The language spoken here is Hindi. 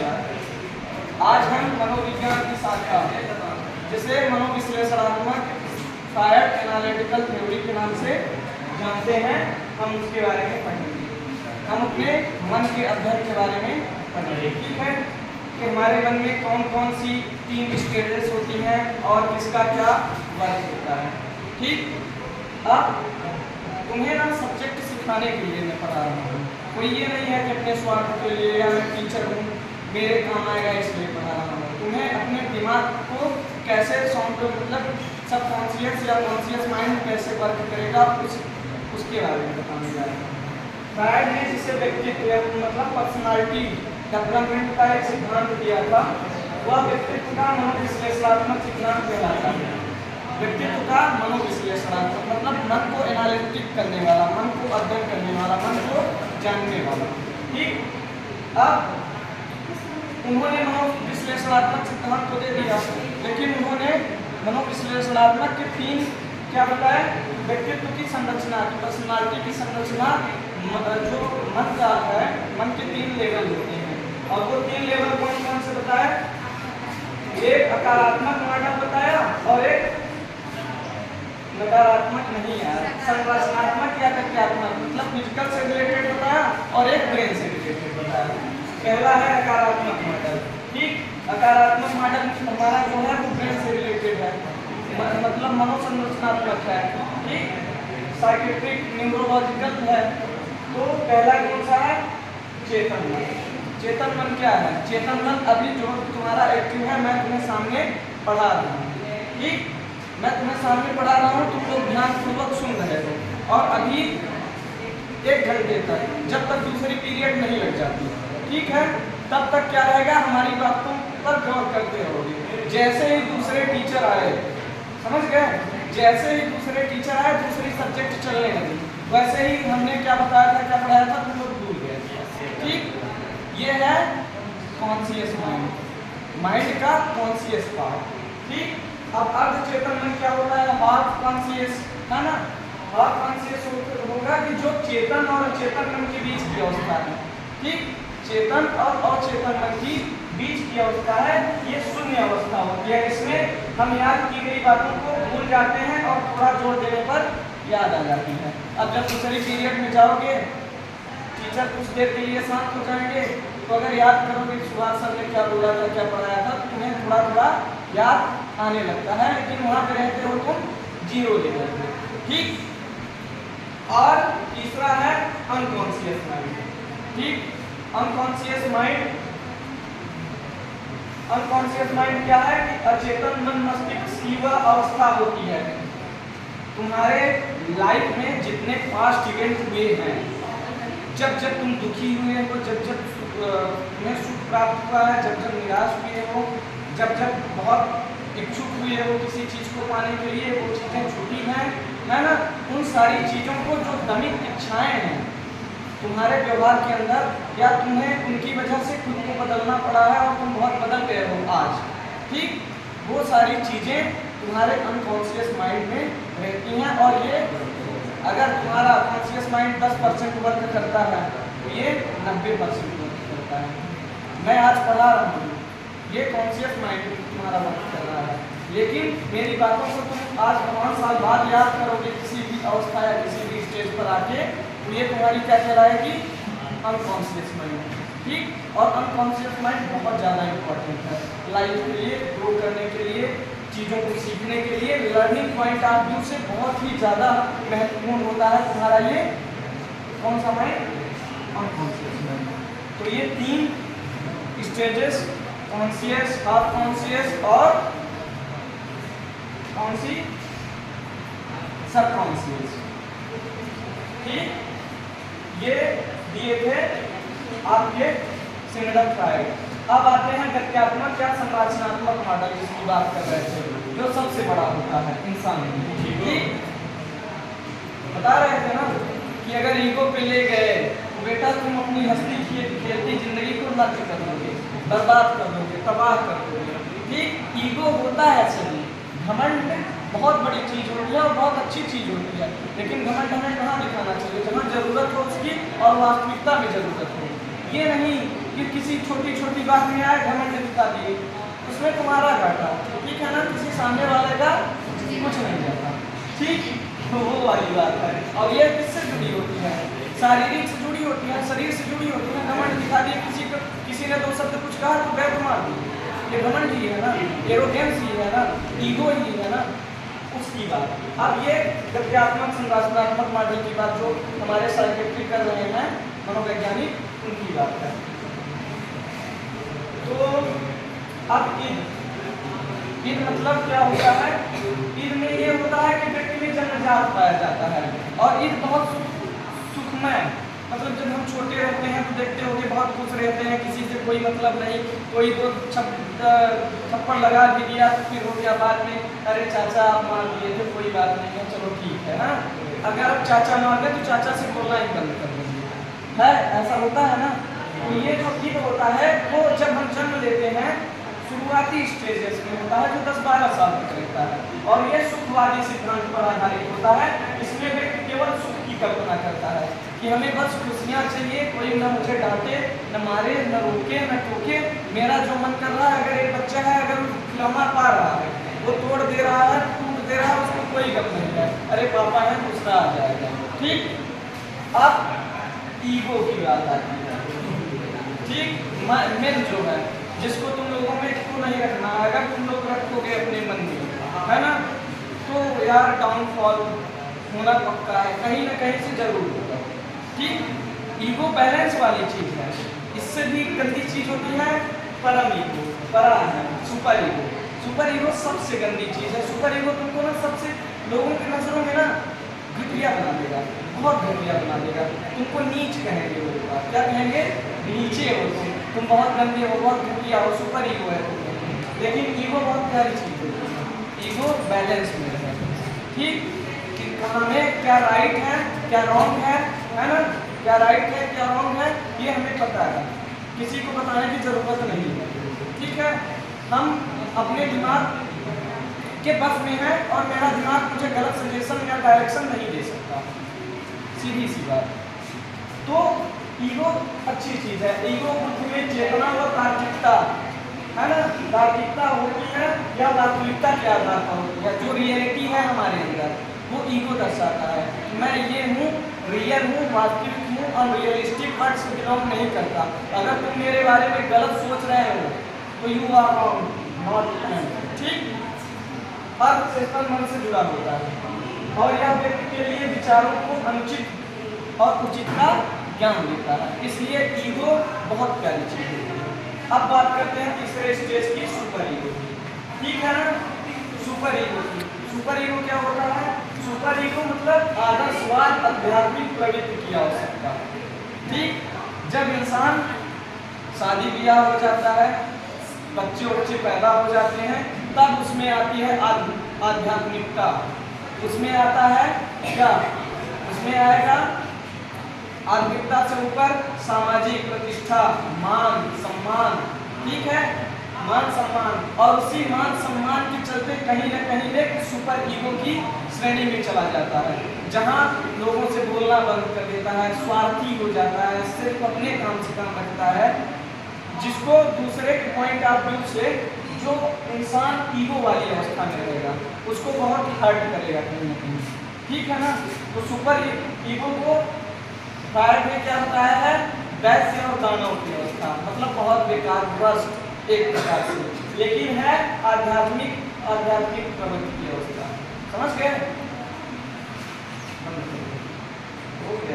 नमस्कार। आज हम मनोविज्ञान की शाखा जिसे मनोविश्लेषणात्मक शायद एनालिटिकल थ्योरी के नाम से जानते हैं, हम उसके बारे में पढ़ेंगे। हम अपने मन के अध्ययन के बारे में पढ़ेंगे। ठीक है कि हमारे मन में कौन कौन सी 3 स्टेजेस होती हैं और किसका क्या वर्क होता है। ठीक, अब तुम्हें ना सब्जेक्ट सिखाने के लिए मैं पढ़ा रहा हूँ। कोई ये नहीं है कि अपने स्वार्थ के लिए या मैं टीचर हूँ मेरे काम आएगा इसलिए पढ़ा रहा हूँ। तुम्हें अपने दिमाग को कैसे मतलब सबकॉन्शियस या कॉन्शियस माइंड कैसे वर्क करेगा उसके बारे में बताने जा रहा हूँ। फ्रायड ने जिसे व्यक्तित्व मतलब पर्सनालिटी डेवलपमेंट का एक सिद्धांत दिया था, वह व्यक्तित्व का मनोविश्लेषणात्मक सिद्धांत कहलाता है। व्यक्तित्व का मनोविश्लेषणात्मक मतलब मन को एनालिटिक करने वाला, मन को अध्ययन करने वाला, मन को जानने वाला। ठीक, अब उन्होंने मनोविश्लेषणात्मक सिद्धांत को दे दिया, लेकिन उन्होंने मनोविश्लेषणात्मक के 3 क्या बताया, व्यक्तित्व की संरचना की पर्सनालिटी की संरचना, जो मन का है, मन के 3 लेवल होते हैं। और वो 3 लेवल कौन कौन से बताया, एक अकारात्मक मॉडल बताया और एक नकारात्मक नहीं है, संरचनात्मक या तथ्यात्मक मतलब फिजिकल से रिलेटेड बताया और एक ब्रेन से रिलेटेड बताया। पहला है नकारात्मक मॉडल। ठीक, नकारात्मक मॉडल हमारा जो है वो ब्रेन से रिलेटेड है, मतलब मनोसंरचनात्मक है। ठीक, साइकेट्रिक न्यूरोलॉजिकल है। तो पहला कौन सा है, चेतन मन। चेतन मन क्या है, चेतन मन अभी जो तुम्हारा एक्टिव है, मैं तुम्हें सामने पढ़ा रहा हूँ। ठीक, मैं तुम्हें सामने पढ़ा रहा हूँ, तुम लोग ध्यानपूर्वक सुन रहे हो और अभी 1 घंटे तक जब तक दूसरी पीरियड नहीं लग जाती, ठीक है, तब तक क्या रहेगा, हमारी बातों पर गौर करते रहोगे। जैसे ही दूसरे टीचर आए, समझ गए, जैसे ही दूसरे टीचर आए, दूसरी सब्जेक्ट चलने लगी, वैसे ही हमने क्या बताया था, क्या पढ़ाया था, तुम लोग भूल गए। ठीक, ये है कॉन्शियस माइंड, माइंड का कॉन्शियस पार्ट। ठीक, अब अर्ध चेतन मन क्या होता है, हाफ कॉन्शियस, है ना। हाफ कॉन्शियस होगा कि जो चेतन और अचेतन मन के बीच की अवस्था है। ठीक, चेतन और अचेतन मन की बीच की अवस्था है, ये शून्य अवस्था होती है। इसमें हम याद की गई बातों को भूल जाते हैं और थोड़ा जोर देने पर याद आ जाती है। अब जब दूसरी पीरियड में जाओगे, टीचर कुछ देर के लिए शांत हो जाएंगे, तो अगर याद करोगे सुभाष सर ने क्या बोला था, क्या पढ़ाया था, तो तुम्हें थोड़ा थोड़ा याद आने लगता है, लेकिन वहां पे रहते हो तुम 0 लेवल पे। ठीक, और तीसरा है अनकॉन्शियस माइंड। ठीक, अनकॉन्शियस माइंड, अनकॉन्शियस माइंड क्या है कि अचेतन मन मस्तिष्क की वह अवस्था होती है, तुम्हारे लाइफ में जितने पास्ट इवेंट हुए हैं, जब जब तुम दुखी हुए हो, जब जब तुम्हें सुख प्राप्त हुआ है, जब जब निराश हुए हो, जब जब बहुत इच्छुक हुए हो किसी चीज़ को पाने के लिए, वो चीज़ें छूटी हैं, है ना। उन सारी चीज़ों को जो दमित इच्छाएं हैं तुम्हारे व्यवहार के अंदर, या तुम्हें उनकी वजह से खुद को बदलना पड़ा है और तुम बहुत बदल गए हो आज। ठीक, वो सारी चीज़ें तुम्हारे अनकॉन्शियस माइंड में रहती हैं, और ये अगर तुम्हारा कॉन्शियस माइंड 10% वर्क करता है तो ये 90% वर्क करता है। मैं आज पढ़ा रहा हूँ, ये कॉन्शियस माइंड तुम्हारा वर्क कर रहा है, लेकिन मेरी बातों को तुम आज 5 साल बाद याद करोगे किसी भी अवस्था या किसी भी स्टेज पर आके, तो ये तुम्हारी क्या कहलाएगी, अनकॉन्शियस माइंड। ठीक, और अनकॉन्शियस माइंड बहुत ज़्यादा इम्पोर्टेंट है लाइफ के लिए, ग्रो करने के लिए, चीज़ों को सीखने के लिए, लर्निंग पॉइंट ऑफ व्यू से बहुत ही ज़्यादा महत्वपूर्ण होता है तुम्हारा ये कौन सा माइंड, अनकॉन्शियस माइंड। तो ये 3 स्टेजेस, कॉन्शियस, हाफ कॉन्शियस और कौन सी, सबकॉन्शियस। ठीक, ये दिए थे आपके सिंगडम फ्रायड। अब आते हैं गत्यात्मक या संरचनात्मक मॉडल, जिसकी बात कर रहे थे, जो सबसे बड़ा होता है इंसान में। ठीक, बता रहे थे ना कि अगर ईगो पे ले गए तो बेटा तुम अपनी हंसती खेलती जिंदगी को नष्ट कर दोगे, बर्बाद कर दोगे, तबाह कर दोगे। ठीक, ईगो होता है सही, घमंड बहुत बड़ी चीज़ होती है और बहुत अच्छी चीज़ होती है, लेकिन घमंड हमें कहाँ दिखाना चाहिए, जहाँ जरूरत हो उसकी और वास्तविकता में जरूरत हो। ये नहीं कि किसी छोटी छोटी बाद में आए घमंड दिखा दिए, उसमें तुम्हारा घाटा, ठीक है ना, किसी सामने वाले का कुछ नहीं जाता, ठीक। तो वो वाली बात है। और ये किससे जुड़ी होती है? शारीरिक से जुड़ी होती है, शरीर से जुड़ी होती है। घमंड दिखा दिए, किसी ने 2 शब्द कुछ कहा तो बैठ मार दिए, ये घमंड ही है ना, एरोगेंस ही है ना, ईगो ही है ना, उसकी बात। अब ये गद्यात्मक संरचनात्मक मॉडल की बात जो हमारे साइकियाट्रिस्ट कर रहे हैं, मनोवैज्ञानिक, उनकी बात है। तो अब ईद मतलब क्या होता है? ईद में ये होता है कि व्यक्ति में जन्मजात पाया जाता है, और ईद बहुत सुखमय, मतलब जब हम छोटे रहते हैं तो देखते हो कि बहुत खुश रहते हैं, किसी से कोई मतलब नहीं, कोई तो थप्पड़ लगा भी दिया तो फिर हो गया बाद में, अरे चाचा आप मार दिए थे, कोई बात नहीं है, चलो ठीक है ना। अगर आप चाचा मार गए तो चाचा से बोलना ही बंद कर देंगे, है ऐसा होता है ना। तो ये जो ईद होता है वो जब हम जन्म लेते हैं शुरुआती स्टेजेस में होता है, जो 10-12 साल तक रहता है, और ये सुखवादी सिद्धांत पर आधारित होता है। इसमें व्यक्ति केवल सुख की कल्पना करता है कि हमें बस खुशियाँ चाहिए, कोई न मुझे डांटे, न मारे, न रोके, न टोके, मेरा जो मन कर रहा है। अगर एक बच्चा है, अगर खिलौना पा रहा है, वो तोड़ दे रहा है, टूट दे रहा है, उसको कोई गप नहीं है, अरे पापा है, दूसरा आ जाएगा, ठीक। अब ईगो की बात आती है, ठीक। मन जो है, जिसको तुम लोगों में क्यों नहीं रखना, अगर तुम लोग रखोगे अपने मन में, है ना, तो यार डाउनफॉल होना पक्का है, कहीं ना कहीं से जरूर होगा, ठीक। ईगो बैलेंस वाली चीज है। इससे भी गंदी चीज होती है परम ईगो, परा है सुपर ईगो। सुपर ईगो सबसे गंदी चीज है। सुपर ईगो तुमको ना सबसे लोगों की नजरों में ना घटिया बना देगा, बहुत घटिया बना देगा, तुमको नीच कहेंगे लोग, क्या कहेंगे? नीचे हो तुम बहुत गंदे हो, बहुत घटिया हो, सुपर ईगो है तुम। लेकिन ईगो बहुत प्यारी चीज है, ईगो बैलेंस में है, ठीक। कि हमें क्या राइट है, क्या रॉन्ग है ना, क्या राइट है, क्या रॉन्ग है, ये हमें पता है, किसी को बताने की जरूरत नहीं है, ठीक है। हम अपने दिमाग के बस में है, और मेरा दिमाग मुझे गलत सजेशन या डायरेक्शन नहीं दे सकता, सीधी सी बात। तो ईगो अच्छी चीज है। ईगो बुद्धि में चेतना और तार्किकता, है ना, तार्किकता होती है या वास्तविकता के आधार पर होती है। जो रियलिटी है हमारे अंदर, वो ईगो दर्शाता है। मैं ये हूँ, रियल हूँ, वास्तविक हूँ, अनरियलिस्टिक पार्ट से बिलोंग नहीं करता। अगर तुम मेरे बारे में गलत सोच रहे हो तो you are wrong, not and, ठीक। अर्थ चेतन मन से जुड़ा होता है, और यह व्यक्ति के लिए विचारों को अनुचित और उचित का ज्ञान देता है। इसलिए ईगो बहुत प्यारी चीज है। अब बात करते हैं तीसरे स्टेज की, सुपर ईगो, ठीक है ना। सुपर ईगो की, सुपर ईगो क्या होता है? सुपर ईगो मतलब आदर्शवाद, आध्यात्मिक प्रवृत्ति की आवश्यकता, ठीक। जब इंसान शादी ब्याह हो जाता है, बच्चे पैदा हो जाते हैं, तब उसमें आती है आध्यात्मिकता, उसमें आता है क्या? उसमें आएगा आध्यात्मिकता से ऊपर सामाजिक प्रतिष्ठा, मान सम्मान, ठीक है, मान सम्मान। और उसी मान सम्मान के चलते कहीं न कहीं एक सुपर ईगो की श्रेणी में चला जाता है, जहां लोगों से बोलना बंद कर देता है, स्वार्थी हो जाता है, सिर्फ अपने काम से काम रखता है, जिसको दूसरे के पॉइंट ऑफ व्यू से जो इंसान ईगो वाली अवस्था में रहेगा उसको बहुत हर्ट करेगा कहीं ना कहीं, ठीक है ना। तो सुपर ईगो को भारत में क्या बताया है? वैश्य और दानव की अवस्था, मतलब बहुत बेकार, भ्रष्ट एक प्रकार से, लेकिन है आध्यात्मिक प्रवृत्ति की अवस्था, समझ गए।